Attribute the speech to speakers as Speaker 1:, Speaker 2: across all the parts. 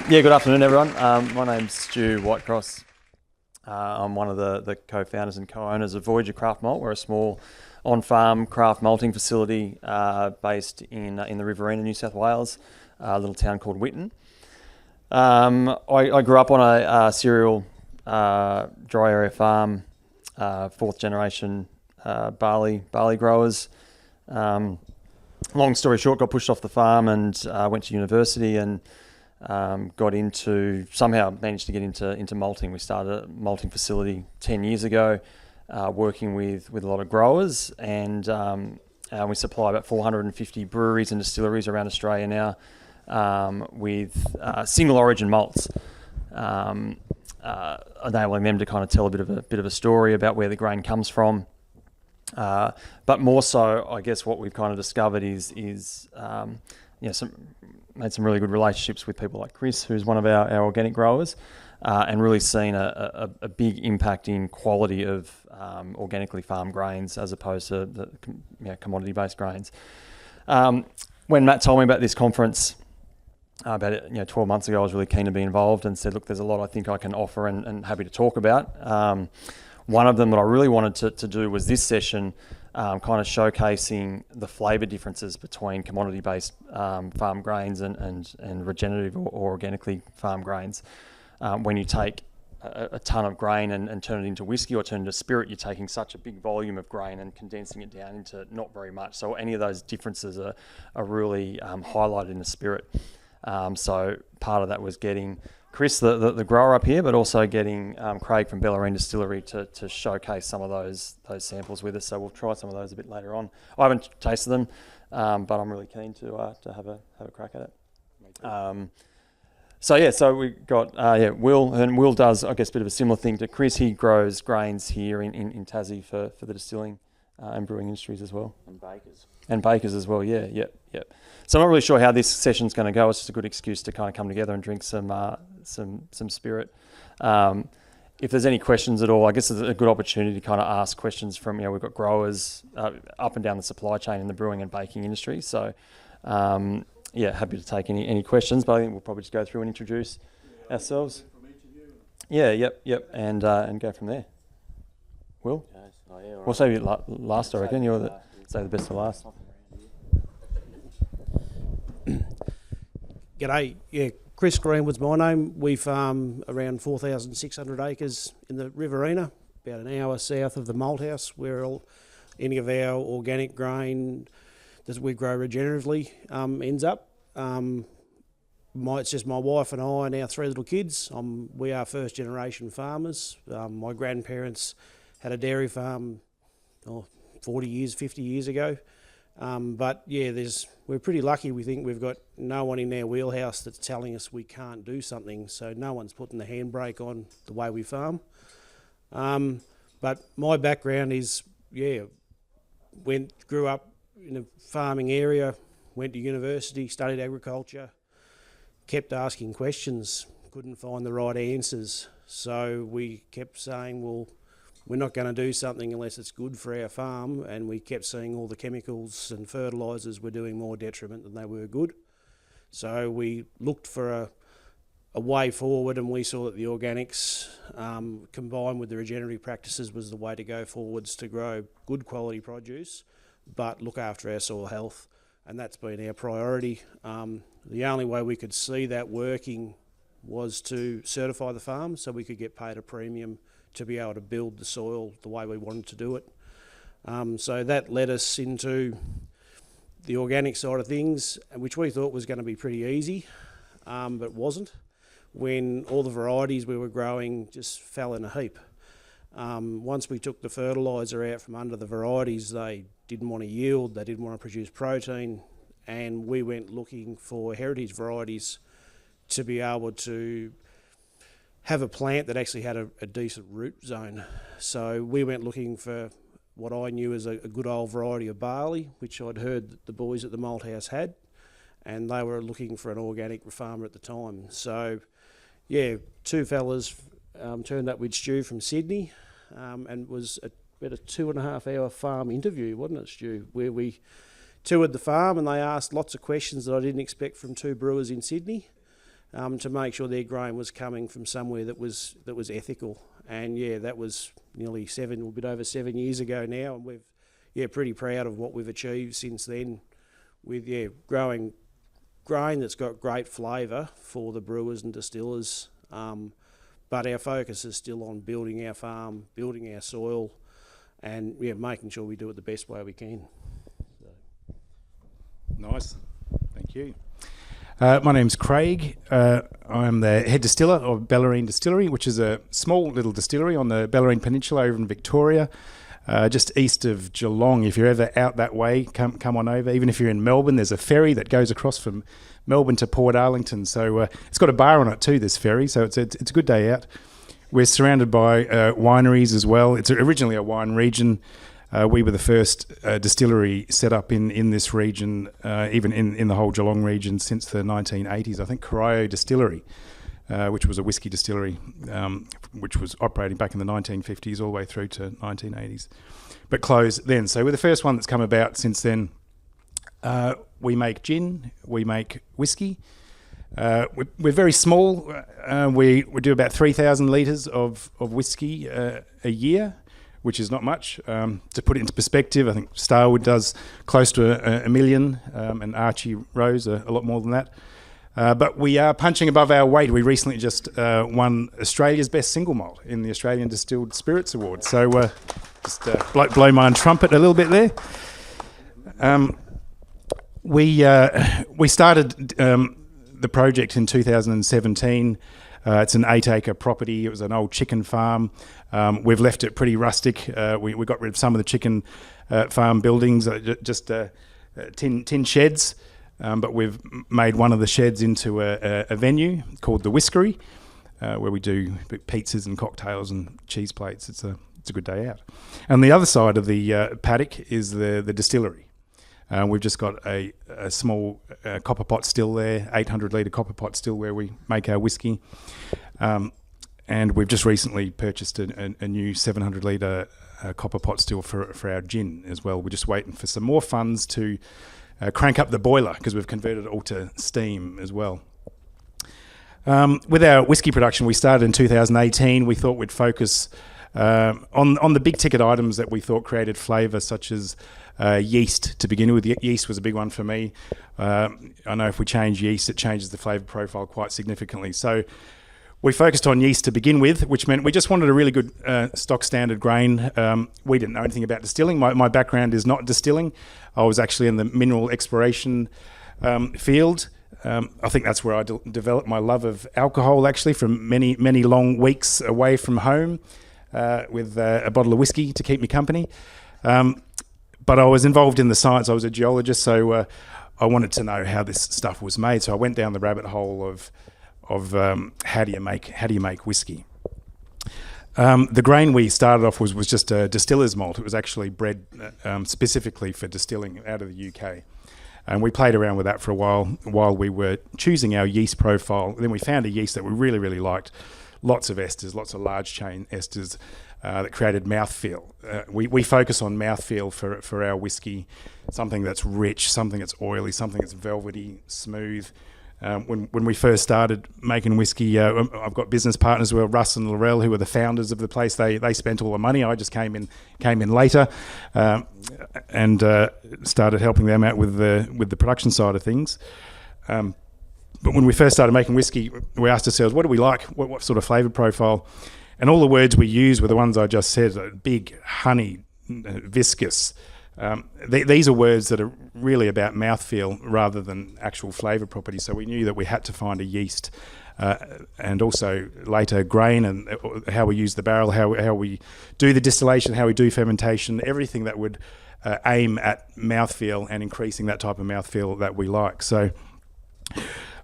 Speaker 1: Yeah, good afternoon, everyone. My name's Stu Whytcross. I'm one of the co-founders and co-owners of Voyager Craft Malt. We're a small on-farm craft malting facility based in the Riverina, New South Wales, a little town called Whitten. I grew up on a cereal dry area farm, fourth generation barley growers. Long story short, got pushed off the farm and went to university and somehow managed to get into malting. We started a malting facility 10 years ago, working with a lot of growers, and we supply about 450 breweries and distilleries around Australia now, with single origin malts, enabling them to kind of tell a bit of a story about where the grain comes from. But more so, I guess what we've kind of discovered is made some really good relationships with people like Chris, who's one of our organic growers, and really seen a big impact in quality of organically farmed grains as opposed to the commodity-based grains. When Matt told me about this conference about 12 months ago, I was really keen to be involved and said, look, there's a lot I think I can offer and happy to talk about. One of them that I really wanted to do was this session, kind of showcasing the flavour differences between commodity-based farm grains and regenerative or organically farmed grains. When you take a ton of grain and turn it into whiskey or turn it into spirit, you're taking such a big volume of grain and condensing it down into not very much. So any of those differences are really highlighted in the spirit. So part of that was getting Chris, the grower up here, but also getting Craig from Barellan Distillery to showcase some of those samples with us. So we'll try some of those a bit later on. I haven't tasted them, but I'm really keen to have a crack at it. So we got Will, and Will does, I guess, a bit of a similar thing to Chris. He grows grains here in Tassie for the distilling and brewing industries as well. And bakers as well, yep. So I'm not really sure how this session's going to go. It's just a good excuse to kind of come together and drink some spirit. If there's any questions at all, I guess it's a good opportunity to kind of ask questions from, we've got growers up and down the supply chain in the brewing and baking industry. So, happy to take any questions, but I think we'll probably just go through and introduce ourselves. Yep, and go from there. Will? We'll save you last, I reckon. Save the best for last.
Speaker 2: G'day. Yeah, Chris Greenwood's my name. We farm around 4,600 acres in the Riverina, about an hour south of the malt house, where any of our organic grain that we grow regeneratively ends up. It's just my wife and I and our three little kids. We are first generation farmers. My grandparents had a dairy farm 40 years, 50 years ago. We're pretty lucky. We think we've got no one in our wheelhouse that's telling us we can't do something. So no one's putting the handbrake on the way we farm. But my background is, grew up in a farming area, went to university, studied agriculture, kept asking questions, couldn't find the right answers. So we kept saying, well, we're not going to do something unless it's good for our farm, and we kept seeing all the chemicals and fertilisers were doing more detriment than they were good. So we looked for a way forward, and we saw that the organics combined with the regenerative practices was the way to go forwards to grow good quality produce, but look after our soil health, and that's been our priority. The only way we could see that working was to certify the farm so we could get paid a premium to be able to build the soil the way we wanted to do it. So that led us into the organic side of things, which we thought was going to be pretty easy, but wasn't, when all the varieties we were growing just fell in a heap. Once we took the fertiliser out from under the varieties, they didn't want to yield, they didn't want to produce protein, and we went looking for heritage varieties to be able to have a plant that actually had a decent root zone. So we went looking for what I knew as a good old variety of barley, which I'd heard that the boys at the malt house had, and they were looking for an organic farmer at the time. So two fellas turned up with Stu from Sydney, and it was about a 2.5 hour farm interview, wasn't it, Stu, where we toured the farm and they asked lots of questions that I didn't expect from two brewers in Sydney. to make sure their grain was coming from somewhere that was ethical. And yeah, that was nearly a bit over 7 years ago now, and we've pretty proud of what we've achieved since then, with growing grain that's got great flavour for the brewers and distillers. But our focus is still on building our farm, building our soil, and making sure we do it the best way we can.
Speaker 3: Nice, thank you. My name's Craig. I'm the head distiller of Barellan Distillery, which is a small little distillery on the Bellarine Peninsula over in Victoria, just east of Geelong. If you're ever out that way, come on over. Even if you're in Melbourne, there's a ferry that goes across from Melbourne to Port Arlington. So it's got a bar on it too, this ferry, so it's a good day out. We're surrounded by wineries as well. It's originally a wine region. We were the first distillery set up in this region, even in the whole Geelong region, since the 1980s. I think Corio Distillery, which was a whiskey distillery, which was operating back in the 1950s all the way through to 1980s, but closed then. So we're the first one that's come about since then. We make gin, we make whiskey. We're very small. We do about 3,000 litres of whiskey a year, which is not much. To put it into perspective, I think Starwood does close to a million, and Archie Rose a lot more than that. But we are punching above our weight. We recently just won Australia's Best Single Malt in the Australian Distilled Spirits Award. So just blow my own trumpet a little bit there. We started the project in 2017. It's an 8-acre property. It was an old chicken farm. We've left it pretty rustic. We got rid of some of the chicken farm buildings, just tin sheds. But we've made one of the sheds into a venue called the Whiskery, where we do pizzas and cocktails and cheese plates. It's a good day out. And the other side of the paddock is the distillery. We've just got a small copper pot still there, 800 litre copper pot still where we make our whiskey. And we've just recently purchased a new 700 litre copper pot still for our gin as well. We're just waiting for some more funds to crank up the boiler, because we've converted it all to steam as well. With our whiskey production, we started in 2018. We thought we'd focus on the big ticket items that we thought created flavour, such as yeast to begin with. Yeast was a big one for me. I know if we change yeast, it changes the flavour profile quite significantly. So we focused on yeast to begin with, which meant we just wanted a really good stock standard grain. We didn't know anything about distilling. My background is not distilling. I was actually in the mineral exploration field. I think that's where I developed my love of alcohol, actually, from many long weeks away from home with a bottle of whiskey to keep me company. But I was involved in the science. I was a geologist, so I wanted to know how this stuff was made. So I went down the rabbit hole of how do you make whiskey. The grain we started off was just a distiller's malt. It was actually bred specifically for distilling out of the UK. And we played around with that for a while we were choosing our yeast profile. Then we found a yeast that we really, really liked. Lots of esters, lots of large chain esters that created mouthfeel. We focus on mouthfeel for our whiskey, something that's rich, something that's oily, something that's velvety, smooth. When we first started making whiskey, I've got business partners who are Russ and Laurel, who were the founders of the place. They spent all the money. I just came in later and started helping them out with the production side of things. But when we first started making whiskey, we asked ourselves, what do we like? What sort of flavour profile? And all the words we used were the ones I just said: big, honey, viscous. These are words that are really about mouthfeel rather than actual flavour properties. So we knew that we had to find a yeast, and also later grain, and how we use the barrel, how we do the distillation, how we do fermentation, everything that would aim at mouthfeel and increasing that type of mouthfeel that we like. So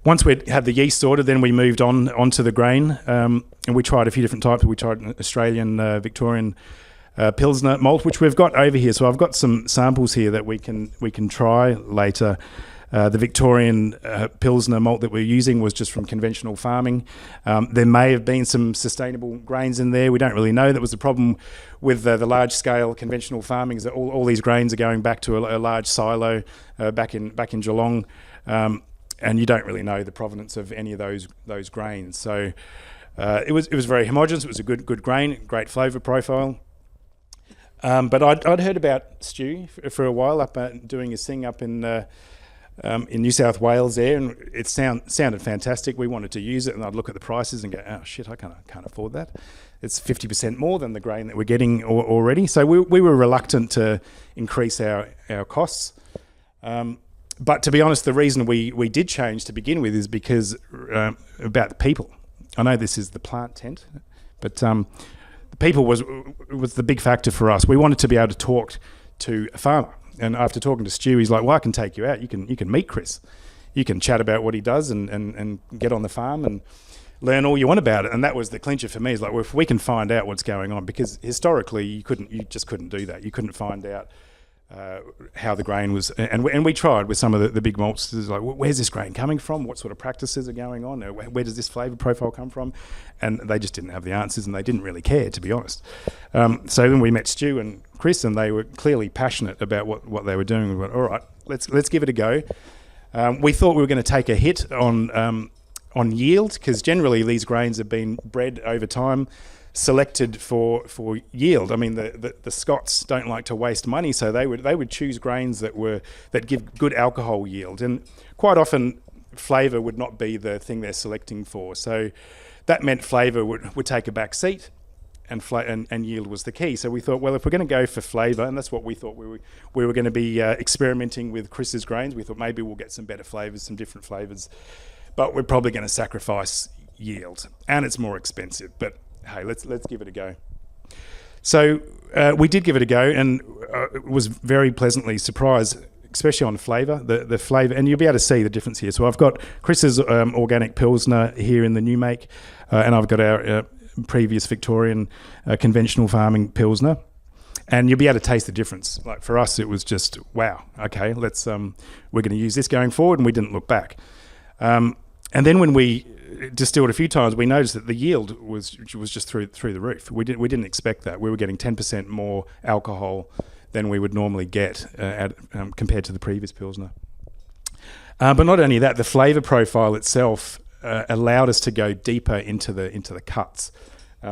Speaker 3: once we had the yeast sorted, then we moved onto the grain, and we tried a few different types. We tried an Australian, Victorian Pilsner malt, which we've got over here. So I've got some samples here that we can try later. The Victorian Pilsner malt that we're using was just from conventional farming. There may have been some sustainable grains in there. We don't really know. That was the problem with the large-scale conventional farming, is that all these grains are going back to a large silo back in Geelong. and you don't really know the provenance of any of those grains. So it was very homogeneous. It was a good grain, great flavour profile. But I'd heard about Stu for a while up doing his thing up in New South Wales there, and it sounded fantastic. We wanted to use it, and I'd look at the prices and go, oh shit, I can't afford that. It's 50% more than the grain that we're getting already. So we were reluctant to increase our costs. But to be honest, the reason we did change to begin with is because about the people. I know this is the plant tent, but the people was the big factor for us. We wanted to be able to talk to a farmer. And after talking to Stu, he's like, well, I can take you out. You can meet Chris. You can chat about what he does and get on the farm and learn all you want about it. And that was the clincher for me. It's like, well, if we can find out what's going on, because historically you just couldn't do that. You couldn't find out how the grain was. And we tried with some of the big malts. Like, where's this grain coming from? What sort of practices are going on? Where does this flavour profile come from? And they just didn't have the answers, and they didn't really care, to be honest. So when we met Stu and Chris, and they were clearly passionate about what they were doing, we went, all right, let's give it a go. We thought we were going to take a hit on yield, because generally these grains have been bred over time, selected for yield. I mean, the Scots don't like to waste money, so they would choose grains that give good alcohol yield, and quite often flavour would not be the thing they're selecting for. So that meant flavour would take a back seat, and yield was the key. So we thought, well, if we're going to go for flavour, and that's what we thought we were going to be experimenting with Chris's grains, we thought maybe we'll get some better flavours, some different flavours, but we're probably going to sacrifice yield, and it's more expensive. But hey, let's give it a go. So we did give it a go, and was very pleasantly surprised, especially on flavour, the flavour, and you'll be able to see the difference here. So I've got Chris's organic Pilsner here in the new make, and I've got our previous Victorian conventional farming Pilsner, and you'll be able to taste the difference. Like for us, it was just, wow, okay, we're going to use this going forward, and we didn't look back. And then when we distilled a few times, we noticed that the yield was just through the roof. We didn't expect that. We were getting 10% more alcohol than we would normally get compared to the previous Pilsner. But not only that, the flavour profile itself allowed us to go deeper into the cuts.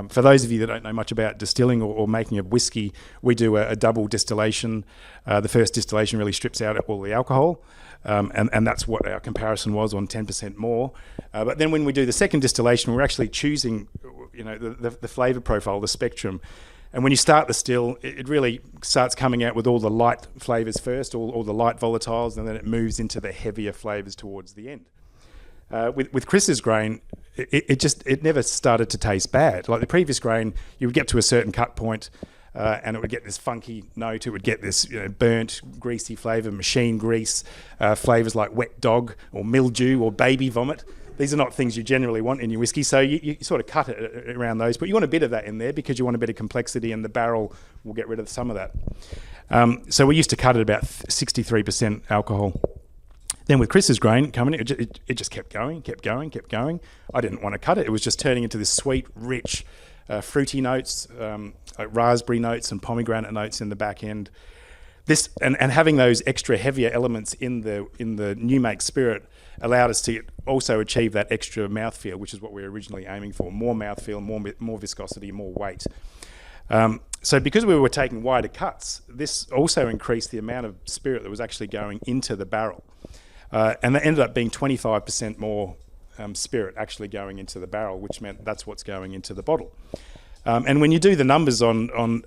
Speaker 3: For those of you that don't know much about distilling or making a whiskey, we do a double distillation. The first distillation really strips out all the alcohol, and that's what our comparison was on 10% more. But then when we do the second distillation, we're actually choosing, the flavour profile, the spectrum. And when you start the still, it really starts coming out with all the light flavours first, all the light volatiles, and then it moves into the heavier flavours towards the end. With Chris's grain, it never started to taste bad. Like the previous grain, you would get to a certain cut point, and it would get this funky note. It would get this burnt, greasy flavour, machine grease, flavours like wet dog or mildew or baby vomit. These are not things you generally want in your whiskey, so you sort of cut it around those. But you want a bit of that in there because you want a bit of complexity, and the barrel will get rid of some of that. So we used to cut at about 63% alcohol. Then with Chris's grain coming in, it just kept going. I didn't want to cut it. It was just turning into this sweet, rich, fruity notes, like raspberry notes and pomegranate notes in the back end. This and having those extra heavier elements in the new make spirit allowed us to also achieve that extra mouthfeel, which is what we were originally aiming for: more mouthfeel, more viscosity, more weight. So because we were taking wider cuts, this also increased the amount of spirit that was actually going into the barrel. And that ended up being 25% more spirit actually going into the barrel, which meant that's what's going into the bottle. And when you do the numbers on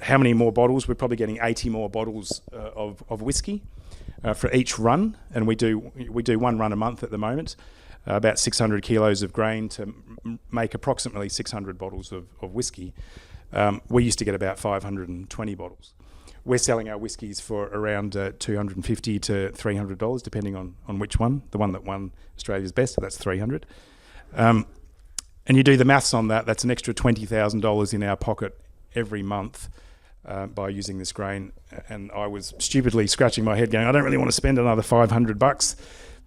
Speaker 3: how many more bottles, we're probably getting 80 more bottles of whiskey for each run, and we do one run a month at the moment, about 600 kilos of grain to make approximately 600 bottles of whiskey. We used to get about 520 bottles. We're selling our whiskies for around $250 to $300, depending on which one. The one that won Australia's best, so that's $300. And you do the maths on that, that's an extra $20,000 in our pocket every month by using this grain. And I was stupidly scratching my head going, I don't really want to spend another $500,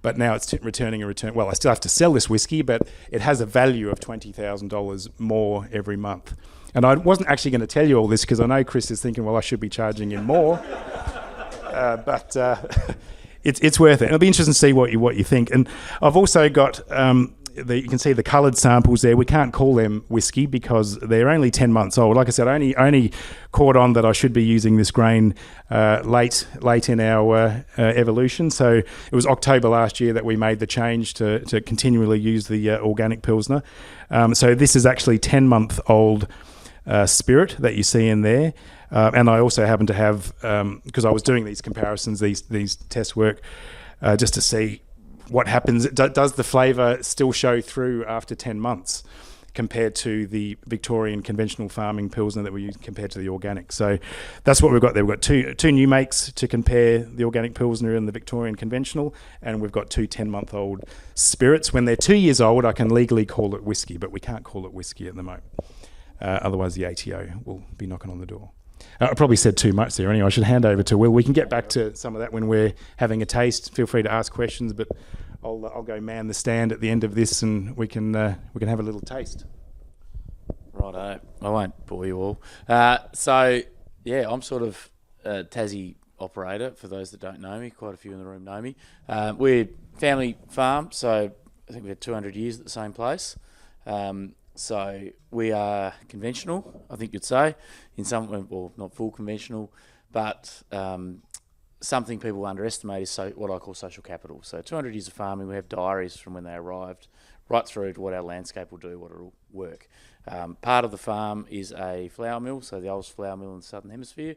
Speaker 3: but now it's returning a return. Well, I still have to sell this whiskey, but it has a value of $20,000 more every month. And I wasn't actually going to tell you all this because I know Chris is thinking, well, I should be charging him more. But it's worth it. It'll be interesting to see what you think. And I've also got you can see the coloured samples there. We can't call them whiskey because they're only 10 months old. Like I said, I only caught on that I should be using this grain late in our evolution. So it was October last year that we made the change to continually use the organic Pilsner. So this is actually 10-month-old spirit that you see in there. And I also happen to have, because I was doing these comparisons, these test work, just to see what happens. Does the flavour still show through after 10 months compared to the Victorian conventional farming Pilsner that we use compared to the organic? So that's what we've got there. We've got two new makes to compare the organic Pilsner and the Victorian conventional, and we've got 2 10-month-old spirits. When they're 2 years old, I can legally call it whiskey, but we can't call it whiskey at the moment. Otherwise, the ATO will be knocking on the door. I probably said too much there. Anyway, I should hand over to Will. We can get back to some of that when we're having a taste. Feel free to ask questions, but I'll go man the stand at the end of this, and we can have a little taste.
Speaker 4: Righto, I won't bore you all. So yeah, I'm sort of a Tassie operator. For those that don't know me, quite a few in the room know me. We're family farm, so I think we've had 200 years at the same place. So we are conventional, I think you'd say, in some, well, not full conventional, but something people underestimate is what I call social capital. So 200 years of farming, we have diaries from when they arrived, right through to what our landscape will do, what it'll work. Part of the farm is a flour mill, so the oldest flour mill in the Southern Hemisphere,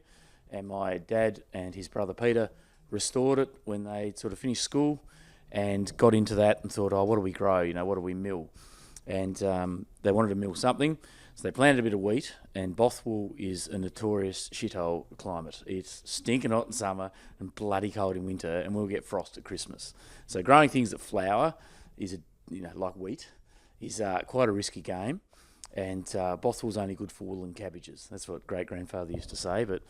Speaker 4: and my dad and his brother Peter restored it when they sort of finished school and got into that and thought, oh, what do we grow, what do we mill? And they wanted to mill something, so they planted a bit of wheat, and Bothwell is a notorious shithole climate. It's stinking hot in summer and bloody cold in winter, and we'll get frost at Christmas. So growing things that flower is, like wheat, is quite a risky game, and Bothwell's only good for wool and cabbages. That's what great-grandfather used to say, but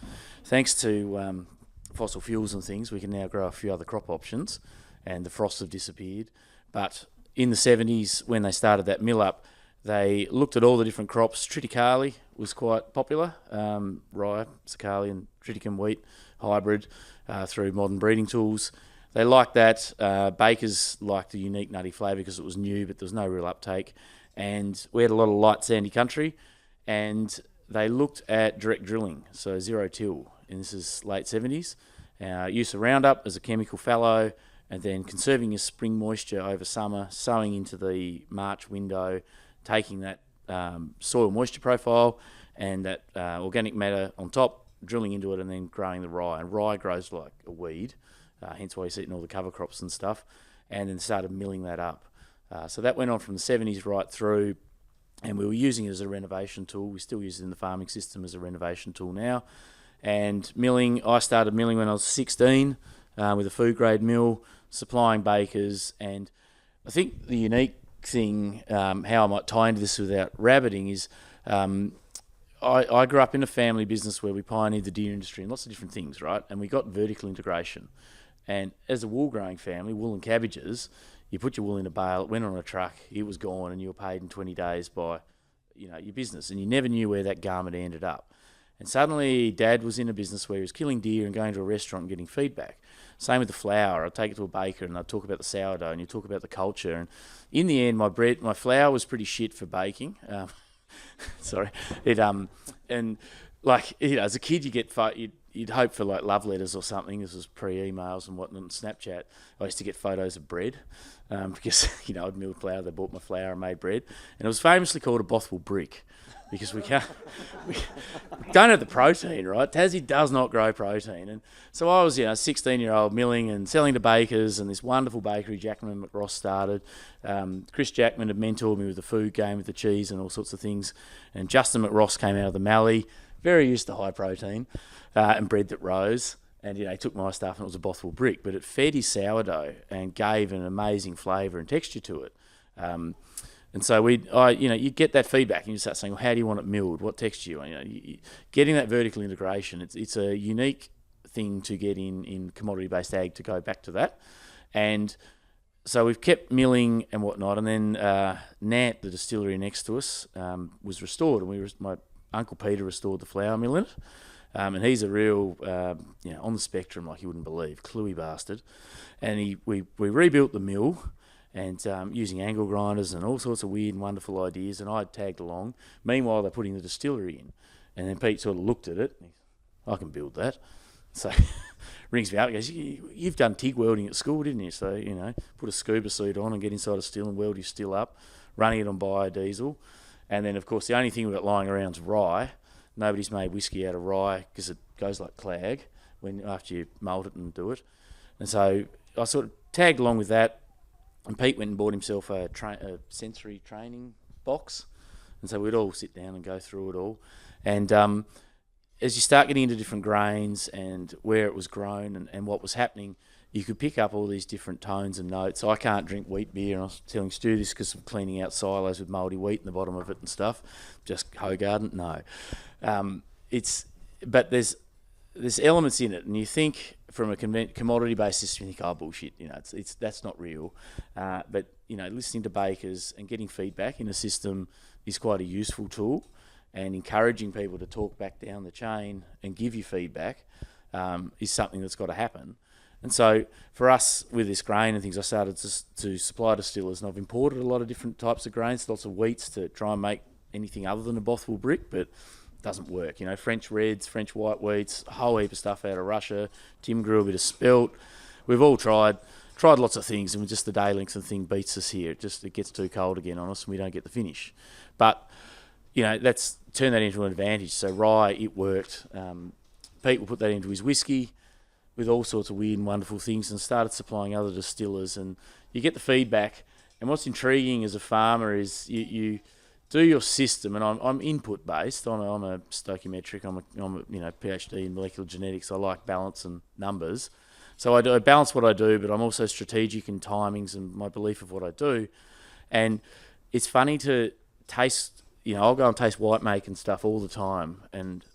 Speaker 4: thanks to fossil fuels and things, we can now grow a few other crop options, and the frosts have disappeared. But in the 70s, when they started that mill up, they looked at all the different crops. Triticale was quite popular, rye, Sakali and Triticum wheat hybrid through modern breeding tools. They liked that. Bakers liked the unique nutty flavour because it was new, but there was no real uptake. And we had a lot of light sandy country, and they looked at direct drilling, so zero till, and this is late 70s. Use of Roundup as a chemical fallow, and then conserving your spring moisture over summer, sowing into the March window, taking that soil moisture profile and that organic matter on top, drilling into it, and then growing the rye. And rye grows like a weed, hence why you see it in all the cover crops and stuff, and then started milling that up. So that went on from the 70s right through, and we were using it as a renovation tool. We still use it in the farming system as a renovation tool now. And milling, I started milling when I was 16 with a food grade mill, supplying bakers. And I think the unique thing, how I might tie into this without rabbiting, is I grew up in a family business where we pioneered the deer industry and lots of different things, right? And we got vertical integration. And as a wool growing family, wool and cabbages, you put your wool in a bale, it went on a truck, it was gone, and you were paid in 20 days by your business. And you never knew where that garment ended up. And suddenly Dad was in a business where he was killing deer and going to a restaurant and getting feedback. Same with the flour. I'd take it to a baker and I'd talk about the sourdough, and you talk about the culture. And in the end, my flour was pretty shit for baking. Sorry. And like, as a kid, you'd hope for like love letters or something. This was pre-emails and whatnot, and Snapchat. I used to get photos of bread because, I'd milled flour. They bought my flour and made bread. And it was famously called a Bothwell brick because we don't have the protein, right? Tassie does not grow protein. And so I was, 16-year-old milling and selling to bakers, and this wonderful bakery, Jackman and McRoss, started. Chris Jackman had mentored me with the food game, with the cheese and all sorts of things. And Justin McRoss came out of the Mallee, very used to high protein and bread that rose. And, he took my stuff and it was a Bothwell brick, but it fed his sourdough and gave an amazing flavour and texture to it. And so you get that feedback and you start saying, well, how do you want it milled? What texture you want? Getting that vertical integration, it's a unique thing to get in commodity-based ag, to go back to that. And so we've kept milling and whatnot. And then Nant, the distillery next to us, was restored. And my Uncle Peter restored the flour mill in it. and he's a real, on the spectrum like you wouldn't believe, cluey bastard. And we rebuilt the mill, and using angle grinders and all sorts of weird and wonderful ideas, and I tagged along. Meanwhile, they're putting the distillery in, and then Pete sort of looked at it, and I can build that. So rings me up and goes, you've done TIG welding at school, didn't you? So, put a scuba suit on and get inside a still and weld your still up, running it on biodiesel. And then, of course, the only thing we've got lying around is rye. Nobody's made whiskey out of rye because it goes like clag after you malt it and do it. And so I sort of tagged along with that, and Pete went and bought himself a sensory training box. And so we'd all sit down and go through it all. And as you start getting into different grains and where it was grown and what was happening, you could pick up all these different tones and notes. I can't drink wheat beer, and I was telling Stu this because I'm cleaning out silos with mouldy wheat in the bottom of it and stuff. Just Hogarden? No. But there's elements in it, and you think from a commodity basis, you think, oh, bullshit, that's not real. But listening to bakers and getting feedback in a system is quite a useful tool, and encouraging people to talk back down the chain and give you feedback is something that's got to happen. And so for us with this grain and things, I started to supply distillers, and I've imported a lot of different types of grains, lots of wheats to try and make anything other than a Bothwell brick, but it doesn't work. French reds, French white wheats, a whole heap of stuff out of Russia. Tim grew a bit of spelt. We've all tried lots of things, and just the day length of the thing beats us here. It gets too cold again on us, and we don't get the finish. But that's turned that into an advantage. So rye, it worked. Pete will put that into his whiskey with all sorts of weird and wonderful things, and started supplying other distillers, and you get the feedback. And what's intriguing as a farmer is you do your system, and I'm input based. I'm a stoichiometric. I'm a PhD in molecular genetics. I like balance and numbers, so I balance what I do, but I'm also strategic in timings and my belief of what I do. And it's funny to taste. I'll go and taste white make and stuff all the time, and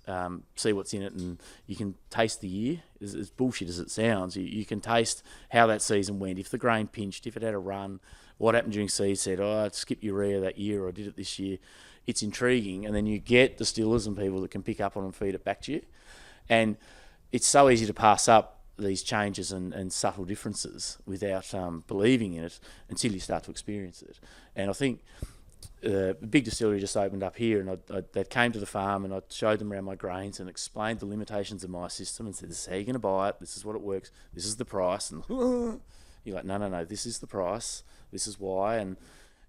Speaker 4: see what's in it, and you can taste the year. As bullshit as it sounds, you can taste how that season went. If the grain pinched, if it had a run, what happened during seed said, I skipped urea that year, or I did it this year. It's intriguing, and then you get distillers and people that can pick up on and feed it back to you. And it's so easy to pass up these changes and subtle differences without believing in it until you start to experience it. And I think the big distillery just opened up here, and they came to the farm, and I showed them around my grains and explained the limitations of my system and said, this is how you're going to buy it, this is what it works, this is the price. And you're like, no, this is the price, this is why. And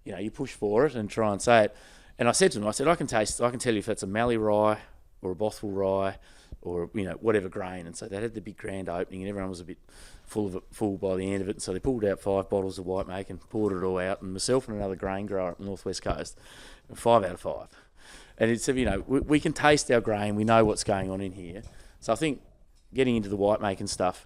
Speaker 4: you push for it and try and say it. And I said to them, I can tell you if that's a Mallee rye or a Bothwell rye or whatever grain. And so they had the big grand opening, and everyone was a bit full by the end of it. And so they pulled out 5 bottles of white make and poured it all out. And myself and another grain grower up the northwest coast, 5 out of 5. And it's we can taste our grain. We know what's going on in here. So I think getting into the white make and stuff,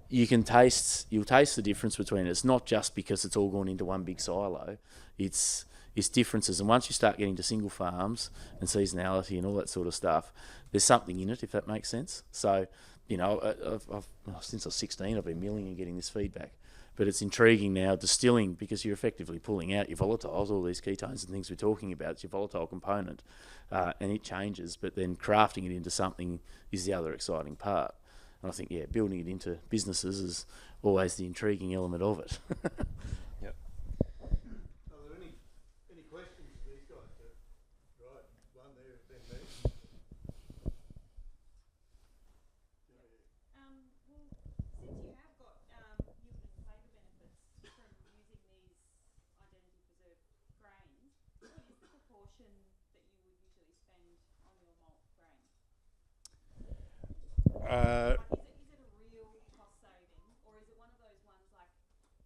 Speaker 4: you'll taste the difference between it. It's not just because it's all gone into one big silo. It's differences. And once you start getting to single farms and seasonality and all that sort of stuff, there's something in it, if that makes sense. So, since I was 16, I've been milling and getting this feedback. But it's intriguing now, distilling, because you're effectively pulling out your volatiles, all these ketones and things we're talking about. It's your volatile component, and it changes. But then crafting it into something is the other exciting part. And I think, building it into businesses is always the intriguing element of it.
Speaker 1: Yep.
Speaker 5: Are there any questions for these guys? Right, one there, then me.
Speaker 6: Since you have got yield and flavour benefits from using these identity preserved grains, what is the proportion that you would usually spend on your malt grain? Is it a real cost saving, or is it one of those ones like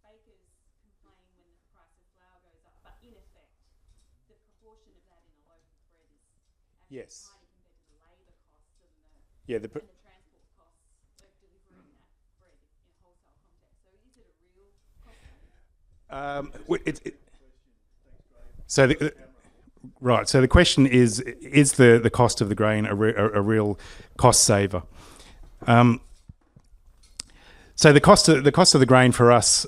Speaker 6: bakers complain when the price of flour goes up, but in effect, the proportion of that in a loaf of bread is actually
Speaker 3: Yes.
Speaker 6: tiny compared to the labour costs and the transport costs of delivering that bread in a wholesale context. So is it a real cost saving?
Speaker 3: So the question is the cost of the grain a real cost saver? So the cost of the grain for us,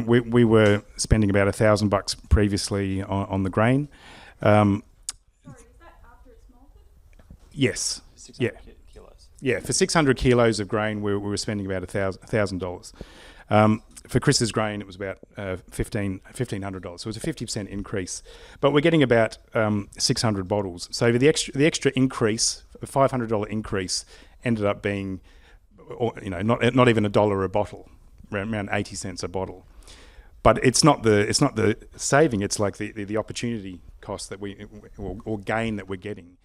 Speaker 3: we were spending about $1,000 previously on the grain.
Speaker 6: Sorry, is that after it's malted?
Speaker 3: Yes.
Speaker 1: 600
Speaker 3: Yeah.
Speaker 1: kilos.
Speaker 3: Yeah, for 600 kilos of grain, we were spending about $1,000. For Chris's grain, it was about $1,500. So it was a 50% increase. But we're getting about 600 bottles. So the extra increase, a $500 increase, ended up being, not even $1 a bottle, around 80 cents a bottle. But it's not the saving. It's like the opportunity cost that or gain that we're getting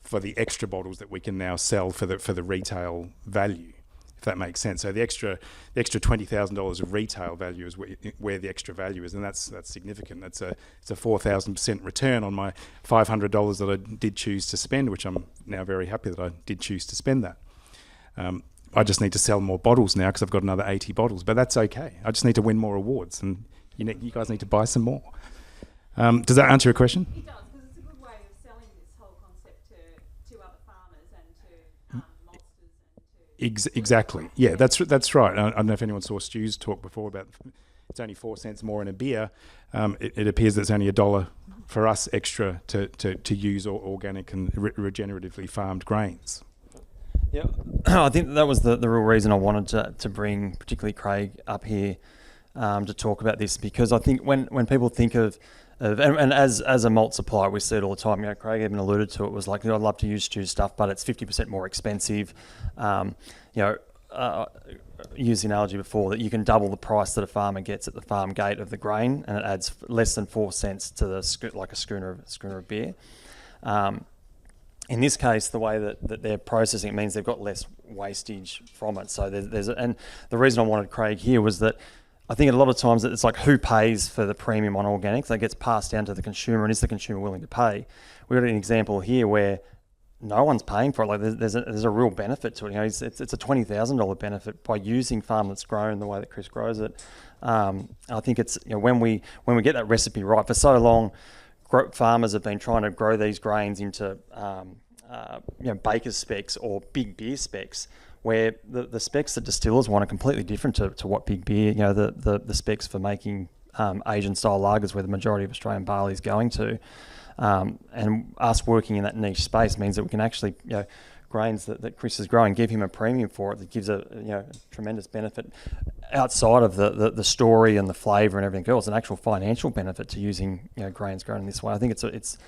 Speaker 3: for the extra bottles that we can now sell for the retail value, if that makes sense. So the extra $20,000 of retail value is where the extra value is, and that's significant. It's a 4,000% return on my $500 that I did choose to spend, which I'm now very happy that I did choose to spend that. I just need to sell more bottles now because I've got another 80 bottles, but that's okay. I just need to win more awards, and you guys need to buy some more. Does that answer your question?
Speaker 6: It does, because it's a good way of selling this whole concept to other farmers and to maltsters and to...
Speaker 3: Exactly. Yeah, that's right. I don't know if anyone saw Stu's talk before about it's only 4 cents more in a beer. It appears that it's only $1 for us extra to use organic and regeneratively farmed grains.
Speaker 1: Yeah, I think that was the real reason I wanted to bring particularly Craig up here to talk about this, because I think when people think of and as a malt supplier, we see it all the time. Craig even alluded to it. Was like, I'd love to use Stu's stuff, but it's 50% more expensive. Used the analogy before that you can double the price that a farmer gets at the farm gate of the grain, and it adds less than 4 cents to like a schooner of beer. In this case, the way that they're processing it means they've got less wastage from it. So and the reason I wanted Craig here was that I think a lot of times it's like, who pays for the premium on organics? That gets passed down to the consumer, and is the consumer willing to pay? We've got an example here where no one's paying for it. Like there's a real benefit to it. It's a $20,000 benefit by using farm that's grown the way that Chris grows it. I think it's when we get that recipe right. For so long, farmers have been trying to grow these grains into baker's specs or big beer specs, where the specs that distillers want are completely different to what big beer, the specs for making Asian style lagers, where the majority of Australian barley is going to. And us working in that niche space means that we can actually, grains that Chris is growing, give him a premium for it that gives a tremendous benefit outside of the story and the flavour and everything else, an actual financial benefit to using grains grown in this way. I think it's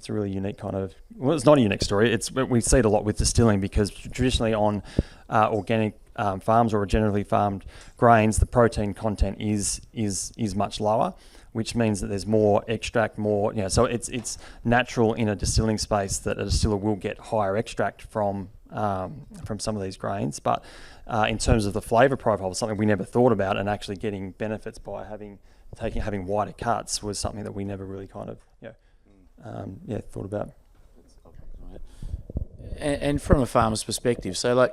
Speaker 1: a really unique kind of, well, it's not a unique story. We see it a lot with distilling, because traditionally on organic farms or regeneratively farmed grains, the protein content is much lower, which means that there's more extract, so it's natural in a distilling space that a distiller will get higher extract from some of these grains. But in terms of the flavour profile, something we never thought about, and actually getting benefits by having wider cuts was something that we never really kind of thought about.
Speaker 4: And from a farmer's perspective, so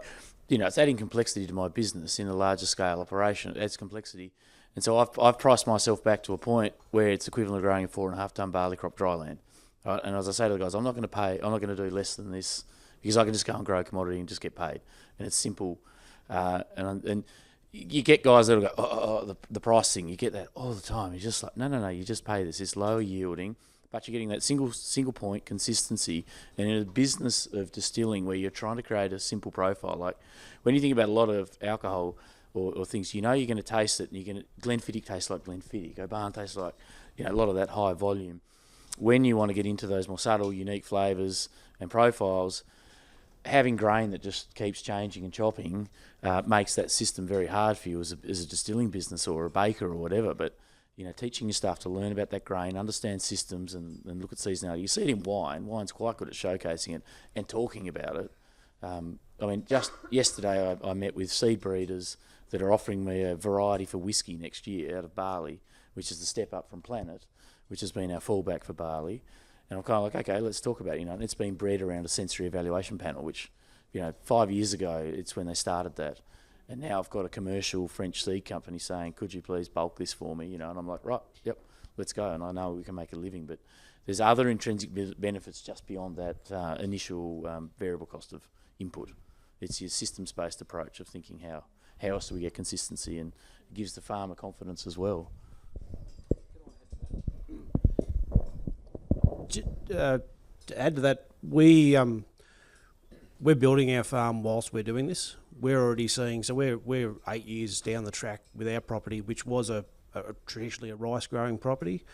Speaker 4: it's adding complexity to my business in a larger scale operation. It adds complexity. And so I've priced myself back to a point where it's equivalent to growing a 4.5 tonne barley crop dry land. Right? And as I say to the guys, I'm not going to do less than this, because I can just go and grow a commodity and just get paid. And it's simple. And you get guys that'll go, the pricing, you get that all the time. You're just like, no, you just pay this. It's lower yielding, but you're getting that single point consistency. And in a business of distilling where you're trying to create a simple profile, like when you think about a lot of alcohol or things, you're going to taste it, and Glenfiddich tastes like Glenfiddich, Oban tastes like, a lot of that high volume. When you want to get into those more subtle, unique flavours and profiles, having grain that just keeps changing and chopping makes that system very hard for you as a distilling business or a baker or whatever. But teaching your staff to learn about that grain, understand systems, and look at seasonality. You see it in wine. Wine's quite good at showcasing it and talking about it. Just yesterday I met with seed breeders that are offering me a variety for whiskey next year out of barley, which is the step up from Planet, which has been our fallback for barley. And I'm kind of like, okay, let's talk about it. And it's been bred around a sensory evaluation panel, which, 5 years ago, it's when they started that. And now I've got a commercial French seed company saying, could you please bulk this for me? And I'm like, right, yep, let's go. And I know we can make a living. But there's other intrinsic benefits just beyond that initial variable cost of input. It's your systems-based approach of thinking how else do we get consistency, and it gives the farmer confidence as well.
Speaker 2: To add to that, we we're building our farm whilst we're doing this. We're already seeing, so we're 8 years down the track with our property, which was traditionally a rice growing property.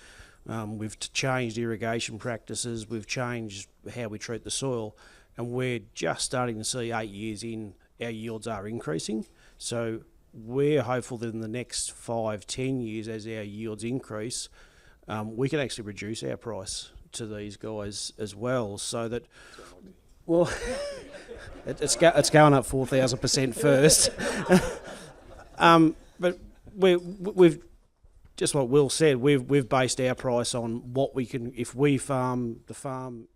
Speaker 2: We've changed irrigation practices, we've changed how we treat the soil, and we're just starting to see 8 years in, our yields are increasing. So we're hopeful that in the next 5-10 years, as our yields increase, we can actually reduce our price to these guys as well, so that, well, it's going up 4,000% first. But we've just what Will said. We've based our price on what we can. If we farm the farm,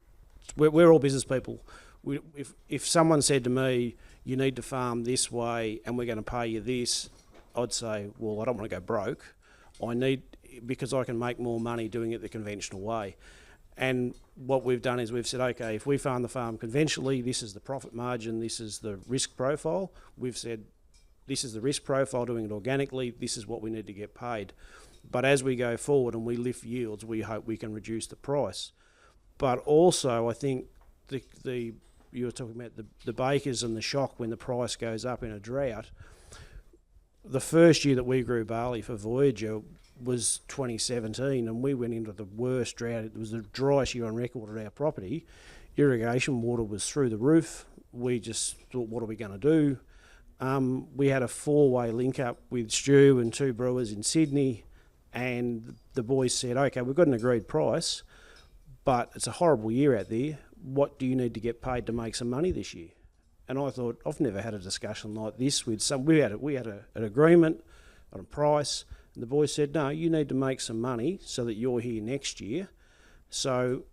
Speaker 2: we're all business people. If someone said to me, "You need to farm this way, and we're going to pay you this," I'd say, "Well, I don't want to go broke. I need, because I can make more money doing it the conventional way." And what we've done is we've said, okay, if we farm the farm conventionally, this is the profit margin, this is the risk profile. We've said, this is the risk profile doing it organically, this is what we need to get paid. But as we go forward and we lift yields, we hope we can reduce the price. But also, I think you were talking about the bakers and the shock when the price goes up in a drought. The first year that we grew barley for Voyager was 2017, and we went into the worst drought. It was the driest year on record at our property. Irrigation water was through the roof. We just thought, what are we going to do? We had a 4-way link up with Stu and 2 brewers in Sydney, and the boys said, okay, we've got an agreed price, but it's a horrible year out there. What do you need to get paid to make some money this year? And I thought, I've never had a discussion like this with some. We had an agreement on a price. And the boys said, no, you need to make some money so that you're here next year. So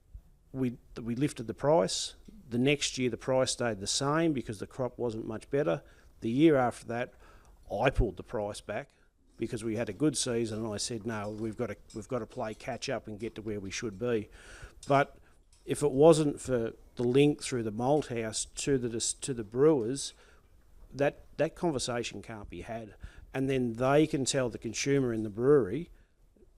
Speaker 2: we lifted the price. The next year the price stayed the same because the crop wasn't much better. The year after that, I pulled the price back because we had a good season, and I said, no, we've got to play catch up and get to where we should be. But if it wasn't for the link through the malt house to the brewers, that conversation can't be had. And then they can tell the consumer in the brewery,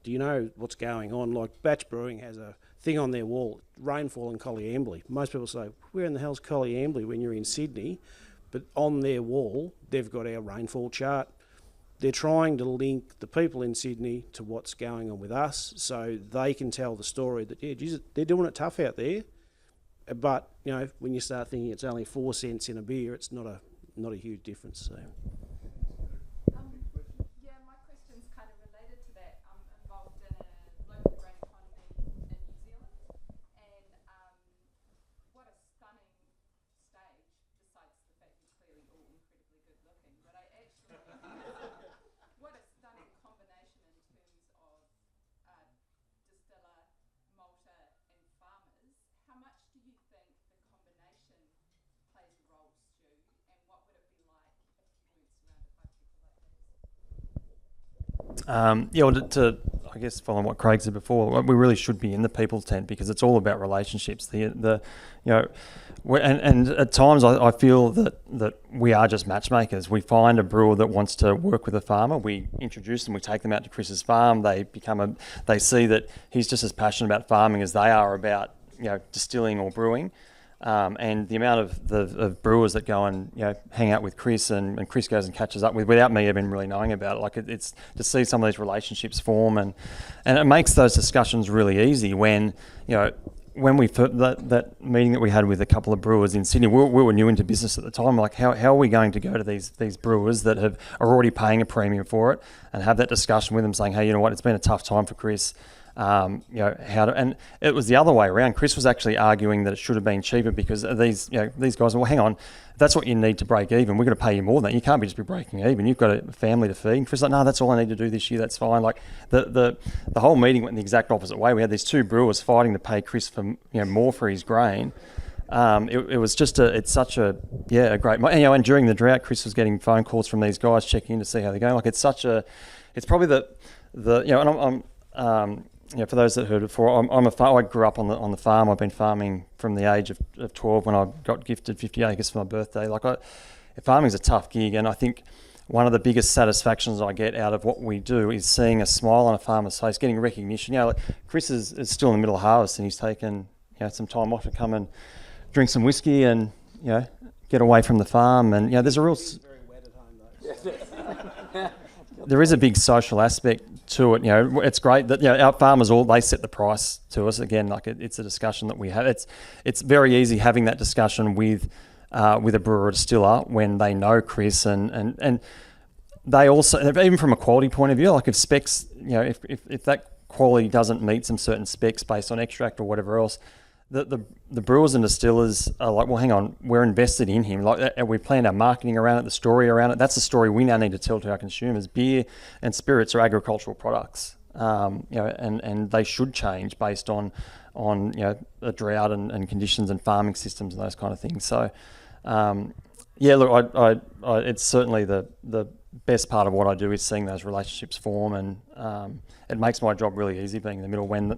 Speaker 2: do you know what's going on? Like Batch Brewing has a thing on their wall, rainfall in Colliambly. Most people say, where in the hell's Colliambly when you're in Sydney? But on their wall, they've got our rainfall chart. They're trying to link the people in Sydney to what's going on with us, so they can tell the story that, yeah, geez, they're doing it tough out there. But, you know, when you start thinking it's only 4 cents in a beer, it's not a huge difference. So.
Speaker 6: Yeah, my question's kind of related to that. I'm involved in a local grain economy in New Zealand, and what a stunning stage, besides the fact you're clearly all incredibly good looking, but I actually, what a stunning combination in terms of distiller, malter and farmers. How much do you think the combination plays a role, Stu, and what would it be like if you weren't surrounded by people like these?
Speaker 1: Well, to I guess following what Craig said before, we really should be in the people's tent because it's all about relationships. And at times I feel that we are just matchmakers. We find a brewer that wants to work with a farmer, we introduce them, we take them out to Chris's farm. They see that he's just as passionate about farming as they are about distilling or brewing. And the amount of brewers that go and hang out with Chris and Chris goes and catches up without me even really knowing about it. Like it's to see some of these relationships form and it makes those discussions really easy when we that meeting that we had with a couple of brewers in Sydney, we were new into business at the time. Like how are we going to go to these brewers that are already paying a premium for it and have that discussion with them, saying, hey, you know what, it's been a tough time for Chris. And it was the other way around. Chris was actually arguing that it should have been cheaper because these guys. Well, hang on, if that's what you need to break even. We're going to pay you more than that. You can't just be breaking even. You've got a family to feed. And Chris was like, no, that's all I need to do this year. That's fine. Like the whole meeting went in the exact opposite way. We had these 2 brewers fighting to pay Chris for more for his grain. It was just it's such a great. And during the drought, Chris was getting phone calls from these guys checking in to see how they're going. Like it's probably and I'm for those that heard it before, I grew up on the farm. I've been farming from the age of 12 when I got gifted 50 acres for my birthday. Farming's a tough gig, and I think one of the biggest satisfactions I get out of what we do is seeing a smile on a farmer's face, getting recognition. Chris is still in the middle of harvest, and he's taken some time off to come and drink some whiskey and get away from the farm. And there's a real
Speaker 2: Very wet at home though.
Speaker 1: there is a big social aspect to it. It's great that our farmers they set the price to us. Again, like it's a discussion that we have. It's very easy having that discussion with a brewer or distiller when they know Chris and they also, even from a quality point of view, like if specs, if that quality doesn't meet some certain specs based on extract or whatever else, the brewers and distillers are like, well, hang on, we're invested in him. Like we planned our marketing around it, the story around it. That's the story we now need to tell to our consumers. Beer and spirits are agricultural products, and they should change based on the drought and conditions and farming systems and those kind of things. So, look, I it's certainly the best part of what I do is seeing those relationships form, and it makes my job really easy being in the middle when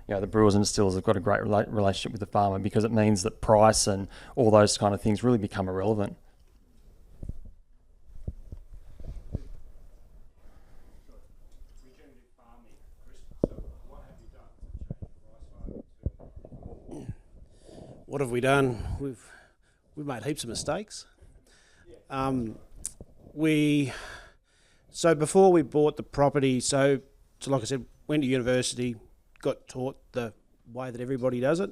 Speaker 1: the brewers and distillers have got a great relationship with the farmer, because it means that price and all those kind of things really become irrelevant.
Speaker 2: What have we done? We've made heaps of mistakes. So before we bought the property, so like I said, went to university, got taught the way that everybody does it.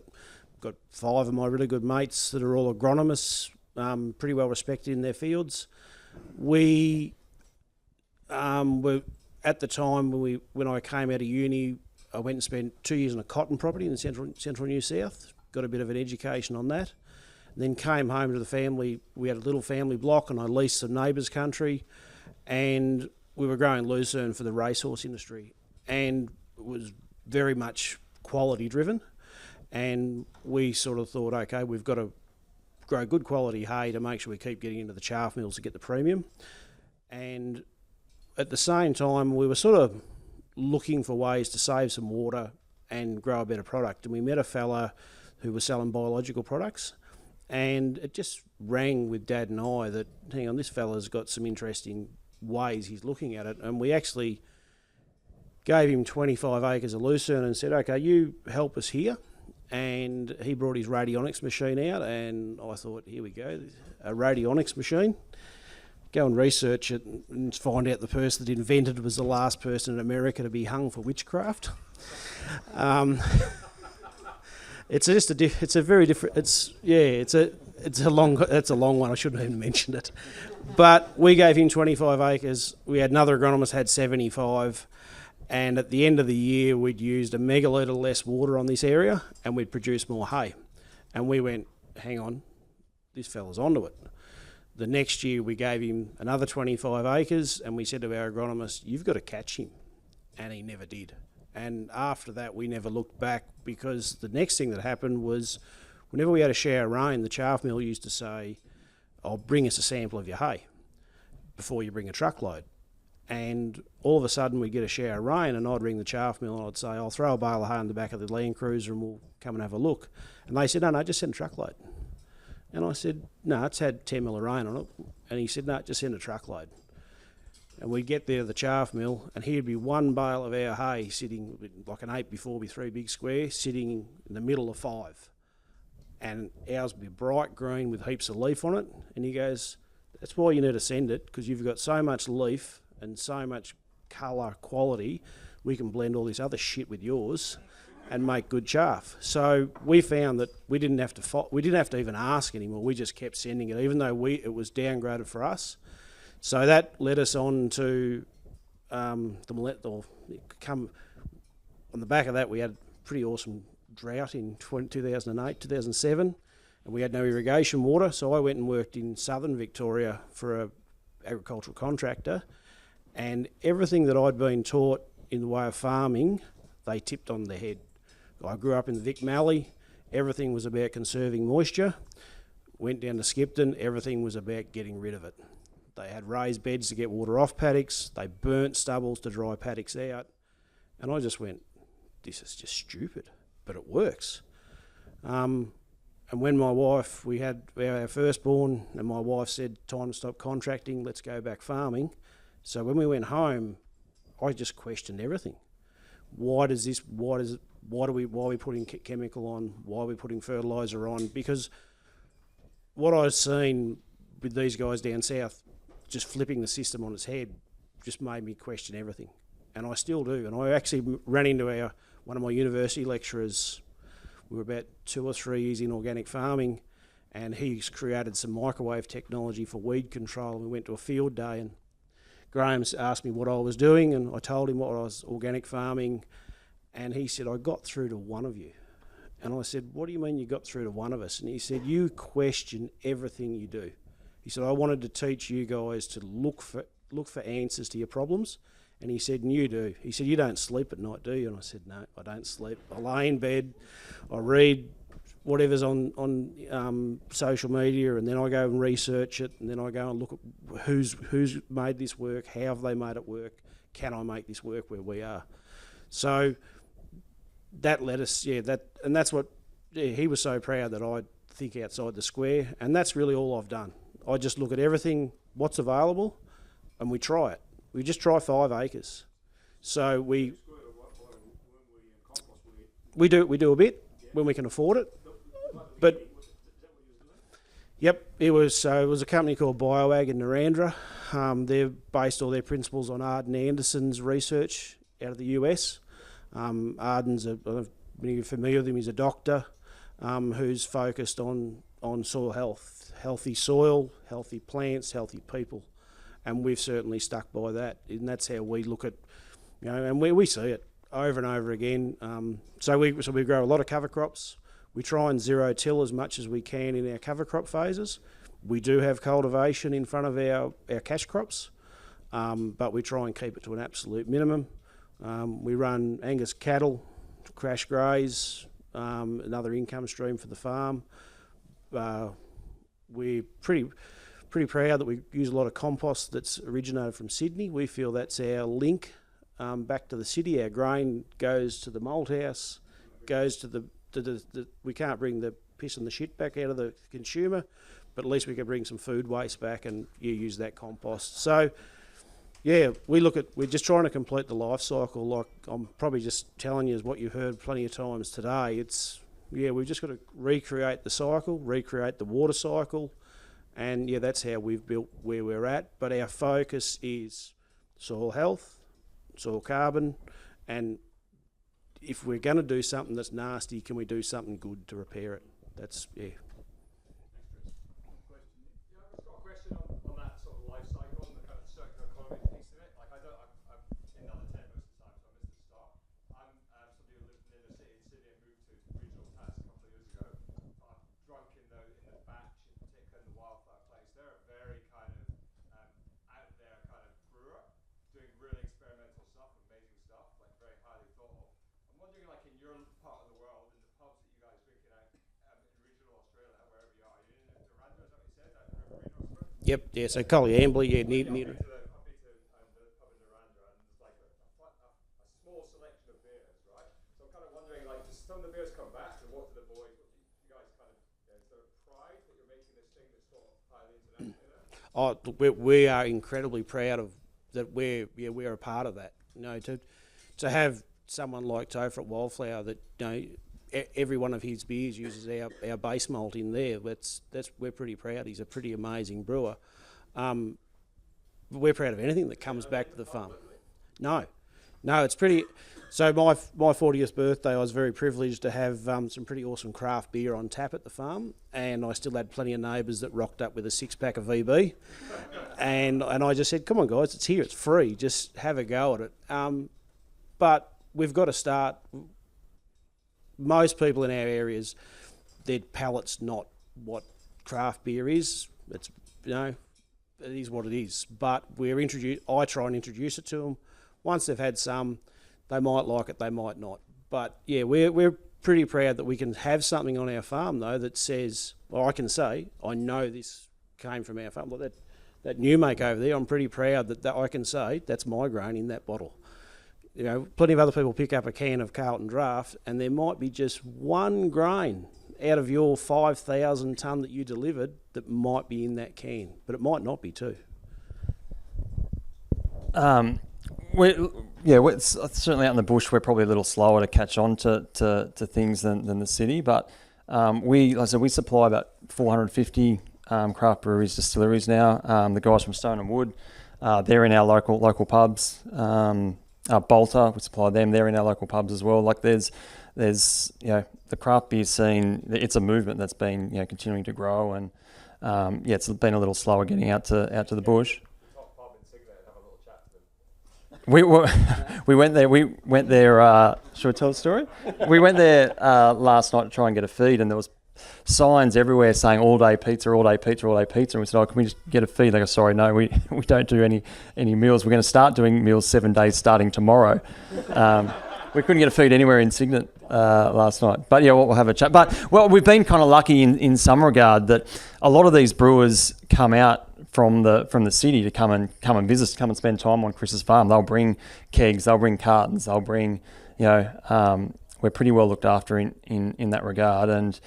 Speaker 2: Got 5 of my really good mates that are all agronomists, pretty well respected in their fields. We were at the time when I came out of uni, I went and spent 2 years on a cotton property in central New South. Got a bit of an education on that. And then came home to the family. We had a little family block, and I leased some neighbours' country, and we were growing lucerne for the racehorse industry, and it was very much quality driven. And we sort of thought, okay, we've got to grow good quality hay to make sure we keep getting into the chaff mills to get the premium. And at the same time, we were sort of looking for ways to save some water and grow a better product. And we met a fella who was selling biological products, and it just rang with Dad and I that, hang on, this fella's got some interesting ways he's looking at it. And we actually gave him 25 acres of lucerne and said, okay, you help us here. And he brought his radionics machine out, and I thought, here we go, a radionics machine. Go and research it and find out the person that invented it was the last person in America to be hung for witchcraft. It's a long one. I shouldn't have even mentioned it. But we gave him 25 acres. We had another agronomist had 75. And at the end of the year, we'd used a megalitre less water on this area, and we'd produced more hay. And we went, hang on, this fella's onto it. The next year, we gave him another 25 acres, and we said to our agronomist, you've got to catch him. And he never did. And after that, we never looked back, because the next thing that happened was whenever we had a shower of rain, the chaff mill used to say, bring us a sample of your hay before you bring a truckload. And all of a sudden we'd get a shower of rain, and I'd ring the chaff mill and I'd say, I'll throw a bale of hay in the back of the Land Cruiser and we'll come and have a look. And they said, no, just send a truckload. And I said, no, it's had 10 mil of rain on it. And he said, no, just send a truckload. And we'd get there to the chaff mill, and here'd be one bale of our hay sitting, like an 8x4 3 big square, sitting in the middle of 5. And ours would be bright green with heaps of leaf on it. And he goes, that's why you need to send it, because you've got so much leaf and so much colour quality, we can blend all this other shit with yours and make good chaff. So we found that we didn't have to even ask anymore. We just kept sending it, even though it was downgraded for us. So that led us on to on the back of that, we had pretty awesome drought in 2008, 2007, and we had no irrigation water. So I went and worked in southern Victoria for an agricultural contractor, and everything that I'd been taught in the way of farming, they tipped on their head. I grew up in the Vic Mallee. Everything was about conserving moisture. Went down to Skipton. Everything was about getting rid of it. They had raised beds to get water off paddocks. They burnt stubbles to dry paddocks out. And I just went, this is just stupid, but it works. And when we had our firstborn, and my wife said, time to stop contracting, let's go back farming. So when we went home, I just questioned everything. Why are we putting chemical on? Why are we putting fertiliser on? Because what I've seen with these guys down south, just flipping the system on its head, just made me question everything, and I still do. And I actually ran into one of my university lecturers. We were about 2 or 3 years in organic farming, and he's created some microwave technology for weed control. We went to a field day, and Graham asked me what I was doing, and I told him what I was organic farming, and he said, I got through to one of you. And I said, what do you mean you got through to one of us? And he said, you question everything you do. He said, I wanted to teach you guys to look for answers to your problems. And he said, and you do. He said, you don't sleep at night, do you? And I said, no, I don't sleep. I lay in bed, I read whatever's on social media, and then I go and research it, and then I go and look at who's made this work, how have they made it work, can I make this work where we are? So that led us, and that's what, he was so proud that I think outside the square, and that's really all I've done. I just look at everything, what's available, and we try it. We just try 5 acres. So we do a bit when we can afford it. But yep, it was a company called BioAg in Narrandera. They've based all their principles on Arden Anderson's research out of the US. Arden's I don't know if you're familiar with him. He's a doctor who's focused on soil health, healthy soil, healthy plants, healthy people. And we've certainly stuck by that, and that's how we look at, and we see it over and over again. So we grow a lot of cover crops. We try and zero till as much as we can in our cover crop phases. We do have cultivation in front of our cash crops, but we try and keep it to an absolute minimum. We run Angus cattle, crash graze, another income stream for the farm. We're pretty proud that we use a lot of compost that's originated from Sydney. We feel that's our link back to the city. Our grain goes to the malt house, goes to the we can't bring the piss and the shit back out of the consumer, but at least we can bring some food waste back and use that compost. So yeah, we're just trying to complete the life cycle. Like I'm probably just telling you is what you've heard plenty of times today. We've just got to recreate the cycle, recreate the water cycle. And that's how we've built where we're at. But our focus is soil health, soil carbon, and if we're going to do something that's nasty, can we do something good to repair it? That's,
Speaker 5: I've just got a question on that sort of life cycle and the kind of circular economy piece of it. Like I'm in another 10 most of the time, so I missed the start. I'm somebody who lived in the city in Sydney and moved to regional Tasmania a couple of years ago. I'm drunk in the batch in particular in the wildflower place. They're a very kind of out there kind of brewer, doing really experimental stuff, amazing stuff, like very highly thought of. I'm wondering, like in your part of the world, in the pubs that you guys drink it at in regional Australia, wherever you are you in Duranda, is that what you said? At Riverina or something?
Speaker 2: yep, so Colliambly, near.
Speaker 5: I've been to the pub in Duranda, and there's like a small selection of beers, right? So I'm kind of wondering, like, does some of the beers come back, and what do you guys kind of, is there pride that you're making this thing that's sort of highly international?
Speaker 2: We are incredibly proud of that. We're a part of that. To have someone like Topher Wildflower that every one of his beers uses our base malt in there. We're pretty proud. He's a pretty amazing brewer. We're proud of anything that comes back to the farm. No, it's pretty. So my 40th birthday, I was very privileged to have some pretty awesome craft beer on tap at the farm, and I still had plenty of neighbours that rocked up with a 6-pack of VB, and I just said, "Come on, guys, it's here, it's free. Just have a go at it." But we've got to start. Most people in our areas, their palate's not what craft beer is. It's it is what it is. But I try and introduce it to them. Once they've had some, they might like it, they might not. But yeah, we're pretty proud that we can have something on our farm though that says, well, I can say, I know this came from our farm. Like that new make over there, I'm pretty proud that I can say that's my grain in that bottle. Plenty of other people pick up a can of Carlton Draft and there might be just one grain out of your 5,000 tonne that you delivered that might be in that can, but it might not be too.
Speaker 1: It's certainly out in the bush. We're probably a little slower to catch on to things than the city, but we supply about 450 craft breweries, distilleries now. The guys from Stone and Wood, they're in our local pubs. Bolter, we supply them. They're in our local pubs as well. Like there's the craft beer scene. It's a movement that's been continuing to grow, and it's been a little slower getting out to the bush. We went there. Should I tell the story? We went there last night to try and get a feed, and there was signs everywhere saying all day pizza, all day pizza, all day pizza. And we said, "Oh, can we just get a feed?" They go, "Sorry, no, we don't do any meals. We're going to start doing meals 7 days starting tomorrow." We couldn't get a feed anywhere in Cygnet last night, but yeah, we'll have a chat. But we've been kind of lucky in some regard that a lot of these brewers come out from the city to come and visit, come and spend time on Chris's farm. They'll bring kegs, they'll bring cartons, they'll bring we're pretty well looked after in that regard, and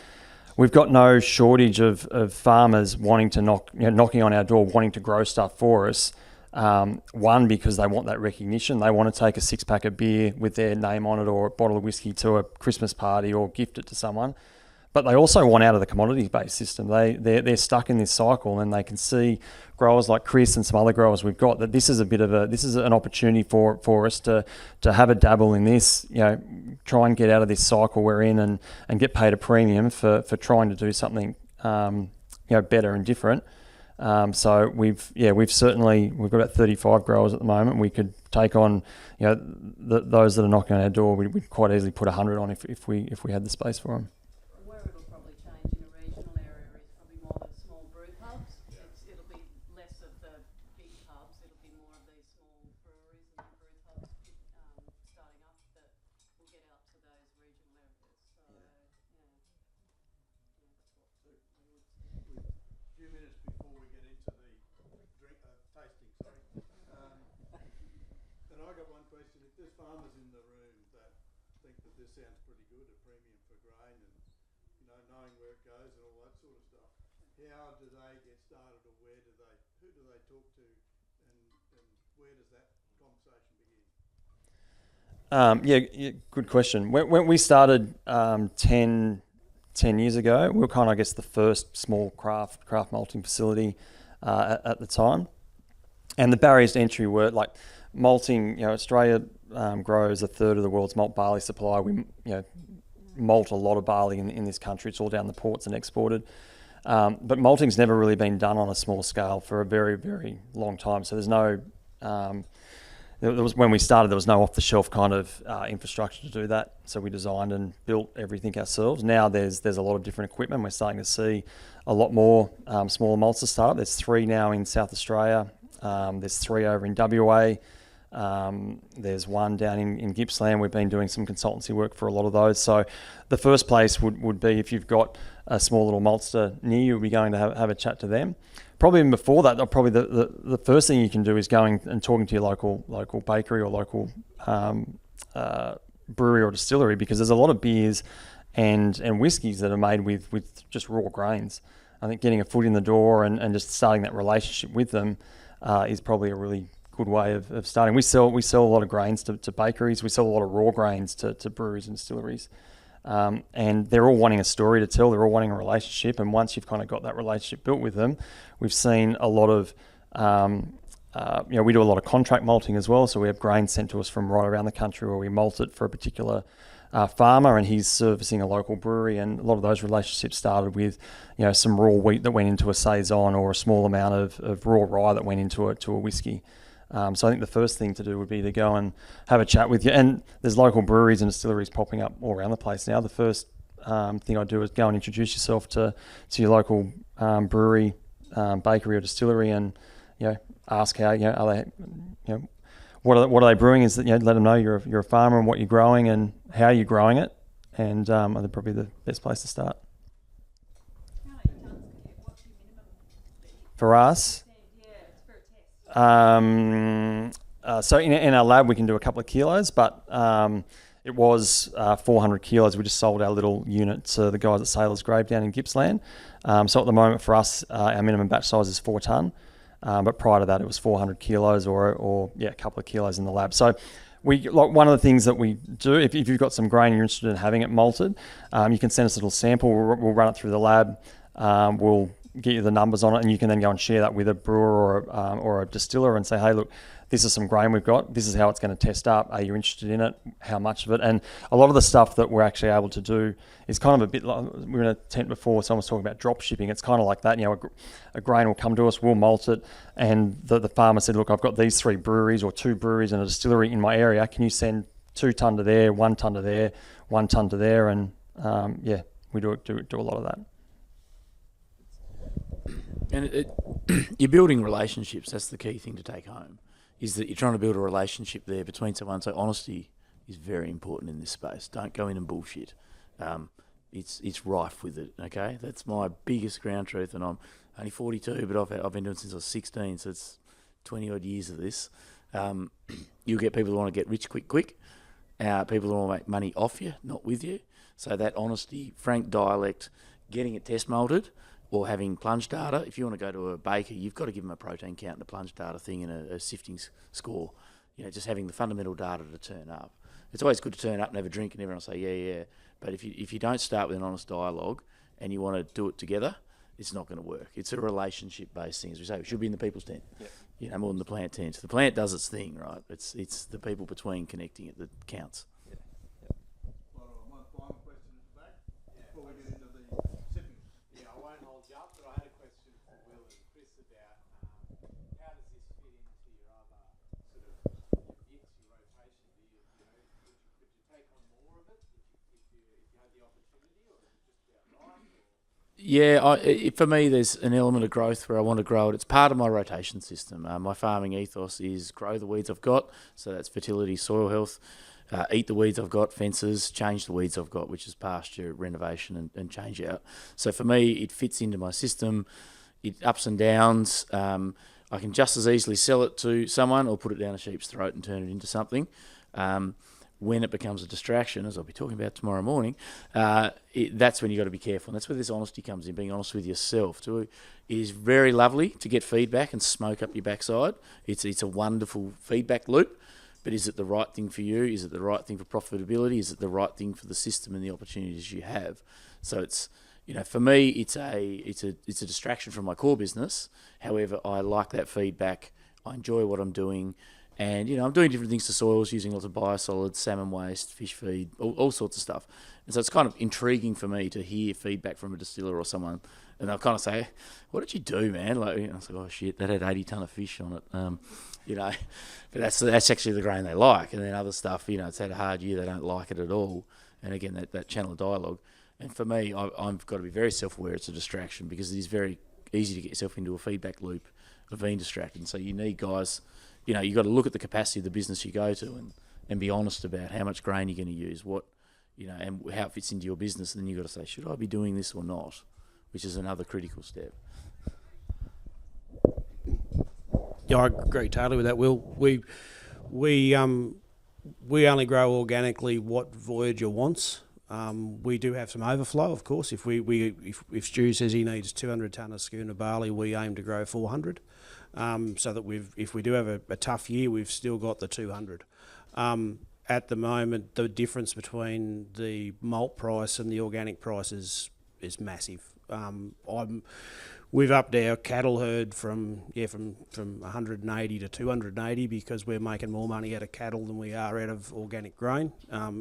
Speaker 1: we've got no shortage of farmers wanting to knocking on our door, wanting to grow stuff for us. One, because they want that recognition. They want to take a 6-pack of beer with their name on it or a bottle of whiskey to a Christmas party or gift it to someone. But they also want out of the commodity-based system. They're stuck in this cycle, and they can see growers like Chris and some other growers we've got that this is an opportunity for us to have a dabble in this, try and get out of this cycle we're in and get paid a premium for trying to do something better and different. So we've got about 35 growers at the moment. We could take on those that are knocking on our door. We'd quite easily put 100 on if we had the space for them.
Speaker 7: Where it'll probably change in a regional area is probably more the small brew pubs. It'll be less of the big pubs. It'll be more of these small breweries and brew pubs starting up that will get out to those regional areas. So
Speaker 8: A few minutes before we get into the tasting, and I got one question. If there's farmers in the room that think that this sounds pretty good, a premium for grain, and knowing where it goes and all that sort of stuff, how do they get started, or who do they talk to, and where does that conversation begin?
Speaker 1: Good question. When we started 10 years ago, we were kind of, I guess, the first small craft malting facility at the time. And the barriers to entry were like malting. Australia grows a third of the world's malt barley supply. We malt a lot of barley in this country. It's all down the ports and exported. But malting's never really been done on a small scale for a very, very long time. So there's no when we started, there was no off-the-shelf kind of infrastructure to do that. So we designed and built everything ourselves. Now there's a lot of different equipment. We're starting to see a lot more smaller malts to start up. There's 3 now in South Australia. There's 3 over in WA. There's 1 down in Gippsland. We've been doing some consultancy work for a lot of those. So the first place would be if you've got a small little maltster near you, we'll be going to have a chat to them. Probably even before that, probably the first thing you can do is going and talking to your local bakery or local brewery or distillery, because there's a lot of beers and whiskies that are made with just raw grains. I think getting a foot in the door and just starting that relationship with them is probably a really good way of starting. We sell a lot of grains to bakeries. We sell a lot of raw grains to breweries and distilleries. And they're all wanting a story to tell. They're all wanting a relationship. And once you've kind of got that relationship built with them, we've seen a lot of, we do a lot of contract malting as well. So we have grain sent to us from right around the country where we malt it for a particular farmer, and he's servicing a local brewery. And a lot of those relationships started with, some raw wheat that went into a saison or a small amount of raw rye that went into a whiskey. So I think the first thing to do would be to go and have a chat with you. And there's local breweries and distilleries popping up all around the place now. The first thing I do is go and introduce yourself to your local brewery, bakery or distillery, and ask how are they what are they brewing? Is that let them know you're a farmer and what you're growing and how you're growing it, and they're probably the best place to start.
Speaker 6: How many tonnes can you get? What's your minimum?
Speaker 1: For us. So in our lab we can do a couple of kilos, but it was 400 kilos. We just sold our little unit to the guys at Sailor's Grave down in Gippsland. So at the moment for us, our minimum batch size is 4 tonne, but prior to that it was 400 kilos or a couple of kilos in the lab. So one of the things that we do, if you've got some grain and you're interested in having it malted, you can send us a little sample. We'll run it through the lab. we'll get you the numbers on it, and you can then go and share that with a brewer or a distiller and say, hey, look, this is some grain we've got. This is how it's going to test up. Are you interested in it? How much of it? And a lot of the stuff that we're actually able to do is kind of a bit like, we were in a tent before, someone was talking about drop shipping. It's kind of like that. A grain will come to us, we'll malt it, and the farmer said, look, I've got these 3 breweries or 2 breweries and a distillery in my area. Can you send 2 tonne to there, 1 tonne to there, 1 tonne to there? And we do a lot of that.
Speaker 4: And you're building relationships. That's the key thing to take home, is that you're trying to build a relationship there between someone. So honesty is very important in this space. Don't go in and bullshit. It's rife with it, okay? That's my biggest ground truth, and I'm only 42, but I've been doing it since I was 16, so it's 20-odd years of this. You'll get people who want to get rich quick. People who want to make money off you, not with you. So that honesty, frank dialect, getting it test malted, or having plunge data. If you want to go to a baker, you've got to give them a protein count and a plunge data thing and a sifting score. Just having the fundamental data to turn up. It's always good to turn up and have a drink and everyone will say, yeah. But if you don't start with an honest dialogue and you want to do it together, it's not going to work. It's a relationship-based thing. As we say, we should be in the people's tent. Yep. More than the plant tent. The plant does its thing, right? It's the people between connecting it that counts.
Speaker 8: One final question at the back before we get into the sipping.
Speaker 9: Yeah, I won't hold you up, but I had a question for Will and Chris about how does this fit into your other sort of your rotation? Could you take on more of it if you had the opportunity, or is it just about right?
Speaker 4: Yeah, for me, there's an element of growth where I want to grow it. It's part of my rotation system. My farming ethos is grow the weeds I've got, so that's fertility, soil health, eat the weeds I've got, fences, change the weeds I've got, which is pasture, renovation, and change out. So for me, it fits into my system. It ups and downs. I can just as easily sell it to someone or put it down a sheep's throat and turn it into something. When it becomes a distraction, as I'll be talking about tomorrow morning, that's when you've got to be careful. And that's where this honesty comes in, being honest with yourself. It is very lovely to get feedback and smoke up your backside. It's a wonderful feedback loop. But is it the right thing for you? Is it the right thing for profitability? Is it the right thing for the system and the opportunities you have? So it's, for me, it's a distraction from my core business. However, I like that feedback. I enjoy what I'm doing. And, I'm doing different things to soils, using lots of biosolids, salmon waste, fish feed, all sorts of stuff. And so it's kind of intriguing for me to hear feedback from a distiller or someone. And they'll kind of say, what did you do, man? I was like, oh, shit, that had 80 tonne of fish on it. But that's actually the grain they like. And then other stuff, it's had a hard year, they don't like it at all. And again, that channel of dialogue. And for me, I've got to be very self-aware it's a distraction, because it is very easy to get yourself into a feedback loop of being distracted. And so you need guys... you've got to look at the capacity of the business you go to and be honest about how much grain you're going to use, and how it fits into your business. And then you've got to say, should I be doing this or not? Which is another critical step.
Speaker 2: Yeah, I agree totally with that, Will. We only grow organically what Voyager wants. We do have some overflow, of course. If Stu says he needs 200 tonne of schooner barley, we aim to grow 400. So that if we do have a tough year, we've still got the 200. At the moment, the difference between the malt price and the organic price is massive. We've upped our cattle herd from 180 to 280 because we're making more money out of cattle than we are out of organic grain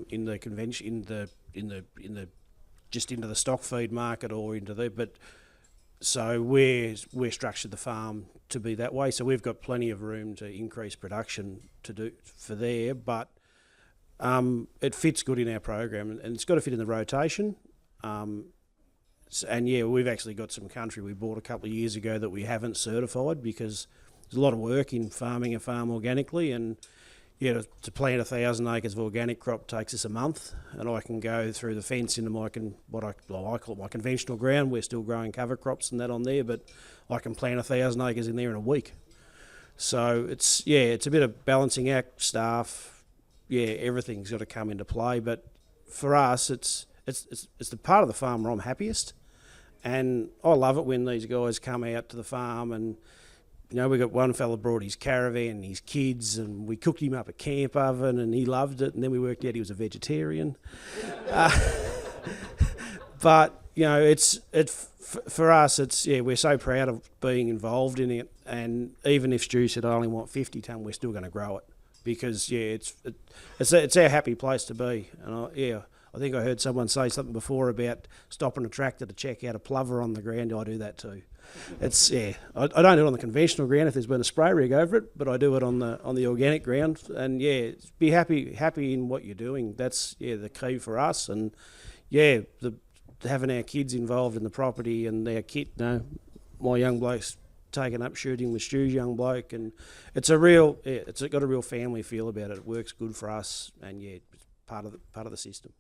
Speaker 2: in the convention just into the stock feed market or into the but. So we're structured the farm to be that way. So we've got plenty of room to increase production to do for there, but it fits good in our program, and it's got to fit in the rotation. And yeah, we've actually got some country we bought a couple of years ago that we haven't certified because there's a lot of work in farming a farm organically, and to plant 1,000 acres of organic crop takes us a month, and I can go through the fence into I call it my conventional ground. We're still growing cover crops and that on there, but I can plant 1,000 acres in there in a week. So it's a bit of balancing act, staff. Yeah, everything's got to come into play. But for us, it's the part of the farm where I'm happiest, and I love it when these guys come out to the farm and. We got one fella brought his caravan and his kids, and we cooked him up a camp oven, and he loved it. And then we worked out he was a vegetarian. But you know, for us. It's we're so proud of being involved in it, and even if Stu said I only want 50 tonne, we're still going to grow it because it's our happy place to be. And I think I heard someone say something before about stopping a tractor to check out a plover on the ground. I do that too. It's I don't do it on the conventional ground if there's been a spray rig over it, but I do it on the organic ground. And be happy in what you're doing. That's the key for us. And having our kids involved in the property and their kit. My young bloke's taken up shooting with Stu's young bloke, and it's got a real family feel about it. It works good for us, and it's part of the system.